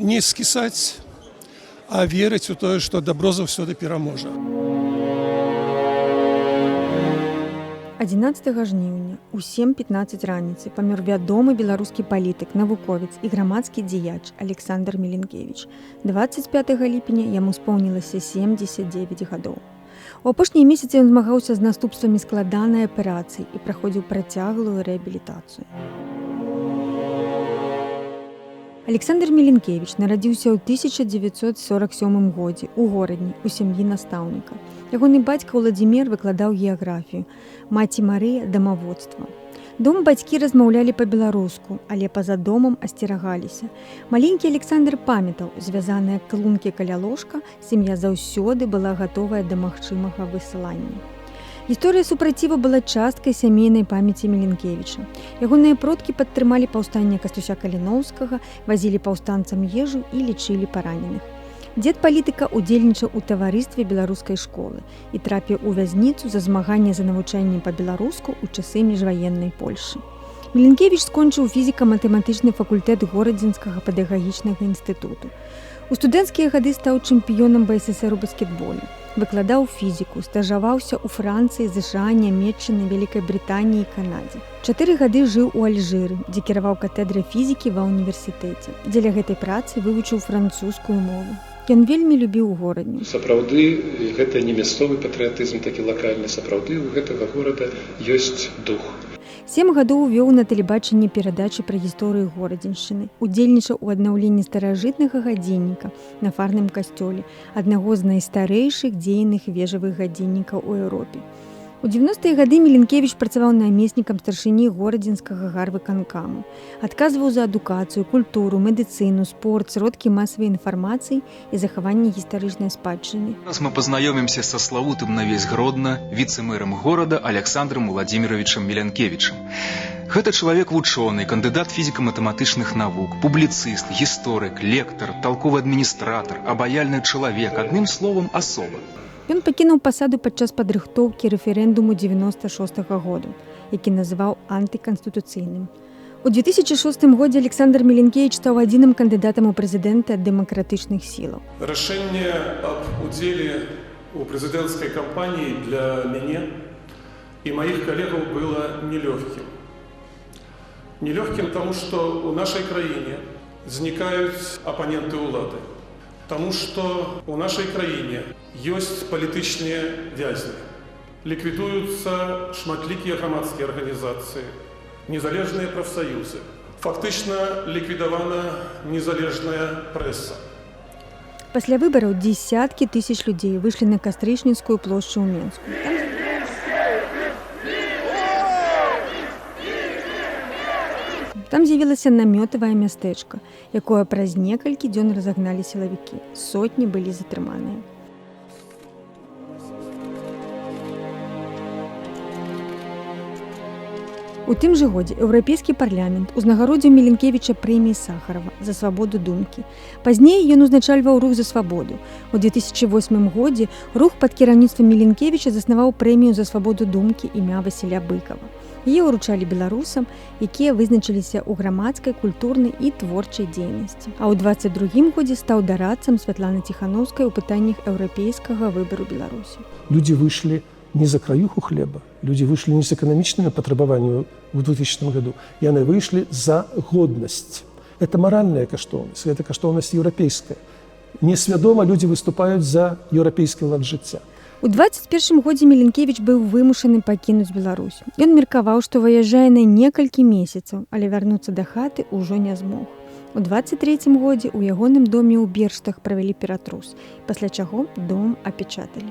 не скісаць, а верыць у тое, што дабро заўсёды пераможа. 11 жніўня у 7:15 раніцы памёр вядомы беларускі палітык, навуковец і грамадскі дзеяч Александр Міленкевіч. 25 ліпеня яму споўнілася 79 гадоў. У апошнія месяцы ён змагаўся з наступствамі складанай аперацыі і праходзіў працяглую рэабілітацыю. Александр Міленкевіч нарадзіўся ў 1947 годзе ў горадні у сям'і настаўніка. Ягоны бацька Владзімір выкладаў геаграфію, маці Марыя дамаводства. Дома бацькі размаўлялі па-беларуску, але па-за домам асцерагаліся. Маленькі Александр памятаў, звязаная клункі каля ложка, сям'я заўсёды была гатовая да магчымага высылання. Гісторыя супраціва была часткай сямейнай памяці Міленкевіча. Ягоныя продкі падтрымалі паўстанне Кастуся Каліноўскага, вазілі паўстанцам ежу і лічылі параненых. Дзед палітыка удзельнічаў у таварыстве беларускай школы і трапіў у вязніцу за змаганне за навучанне па-беларуску ў часы міжваеннай Польшы. Міленкевіч скончыў фізіка-матэматычны факультэт Горадзенскага педагагічнага інстытуту. У студэнцкія гады стаў чэмпіёнам БССР у баскетболе. Выкладаў фізіку, стажаваўся ў Францыі, ЗША, Нямецчыны, Вялікай Брытаніі і Канадзе. 4 гады жыў у Альжыры, дзе кіраваў катедрай фізікі ва ўніверсітэце. Дзеля гэтай працы вывучыў французскую мову. Ён вельмі любіў горадню. Сапраўды, гэта не мясцовы патрыятызм, такі лакальны. Сапраўды, у гэтага горада ёсць дух. 7 гадоў вёў на тэлебачанні перадачы пра гісторыю Горадзеншчыны, удзельнічаў у аднаўленні старажытнага гадзінніка на Фарным касцёле, аднаго з найстарэйшых дзейных вежавых гадзіннікаў у Еўропе. У 90-е гады Міленкевіч працаваў намеснікам старшыні Горадзенскага гарвыканкаму. Адказваў за адукацыю, культуру, медыцыну, спорт, сродкі масавай інфармацыі і захаванне гістарычнай спадчыны. Зараз мы пазнаёмімся са славутым на весь Гродна віцэ-мэрам горада Александром Владзіміровичам Міленкевічам. Гэта чалавек вучоны, кандыдат фізіка-матэматычных навук, публіцыст, гісторык, лектар, талковы адміністратар, абаяльны чалавек, адным словам, асоба. Ён пакінуў пасаду падчас падрыхтоўкі рэферэндуму 96-го году, які называў антыканстытуцыйным. У 2006 годзе Александр Міленкевіч стаў адзіным кандыдатам у прэзідэнты ад дэмакратычных сілаў. Рашэнне аб удзеле ў прэзідэнцкай кампаніі для мяне і маіх калегаў было нелёгкім. Нелёгкім таму, што ў нашай краіне знікаюць апаненты ўлады. Таму што ў нашай краіне ёсць палітычныя вязні. Ліквідуюцца шматлікія грамадскія арганізацыі, незалежныя прафсаюзы. Фактычна ліквідавана незалежная прэса. Пасля выбараў дзесяткі тысяч людзей выйшлі на Кастрычніцкую плошчу ў Менску. Там з'явілася намётавае мястэчка, якое праз некалькі дзён разагналі сілавікі. Сотні былі затрыманыя. У тым жа годзе Еўрапейскі парламент узнагародзіў Міленкевіча прэміяй Сахарова за свабоду думкі. Пазней ён узначальваў рух за свабоду. У 2008 годзе рух пад кіраўніцтвам Міленкевіча заснаваў прэмію за свабоду думкі імя Васіля Быкава. Яе ўручалі беларусам, якія вызначыліся ў грамадскай, культурнай і творчай дзейнасці. А ў 22 годзе стаў дарадцам Святланы Ціханаўскай у пытаннях еўрапейскага выбару Беларусі. Людзі выйшлі не за краюху хлеба, людзі выйшлі не з эканамічнымі патрабаваннямі ў 2000 году. Яны выйшлі за годнасць. Это маральная каштоўнасць, гэта каштоўнасць еўрапейская. Несвядома людзі выступаюць за еўрапейскі лад жыцця. У 21 годзе Міленкевіч быў вымушаны пакінуць Беларусь. Ён меркаваў, што выязджае на некалькі месяцаў, але вярнуцца да хаты ўжо не змог. У 23 годзе ў ягоным доме ў Берштах правялі ператрус, пасля чаго дом апечаталі.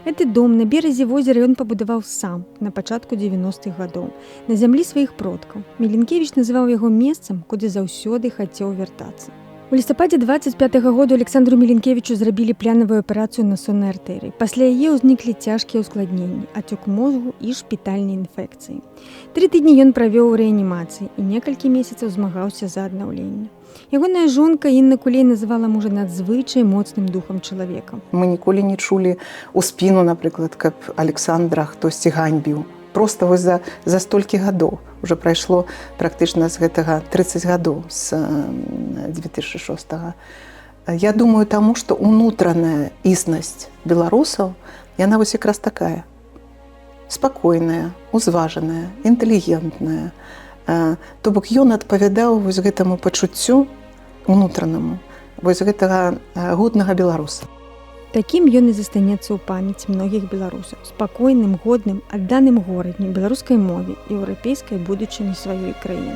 Гэты дом на беразе возера ён пабудаваў сам на пачатку 90-х гадоў, на зямлі сваіх продкаў. Міленкевіч называў яго месцам, куды заўсёды хацеў вяртацца. У лістападзе 25-го году Александру Міленкевічу зрабілі плянавую аперацыю на соннай артэрыі. Пасля яе ўзніклі цяжкія ўскладненні, ацёк мозгу і шпітальнай інфекцыі. 3 тыдні ён правёў у рэанімацыі і некалькі месяцаў змагаўся за аднаўленне. Ягоная жонка Інна Кулей называла мужа надзвычай моцным духам чалавека. Мы ніколі не чулі ў спіну, напрыклад, каб Александра хтосьці ганьбіў. Проста вось за столькі гадоў. Уже прайшло практычна з гэтага 30 гадоў, з 2006. Я думаю, таму, што унутраная існасць беларусаў, яна вось якраз такая. Спакойная, узважаная, інтэлігентная. То бок ён адпавядаў вось гэтаму пачуццю унутранаму, вось гэтага годнага беларуса. Такім ён і застанецца ў памяці многіх беларусаў, спакойным, годным, адданым горадні, беларускай мове і еўрапейскай будучыні сваёй краіны.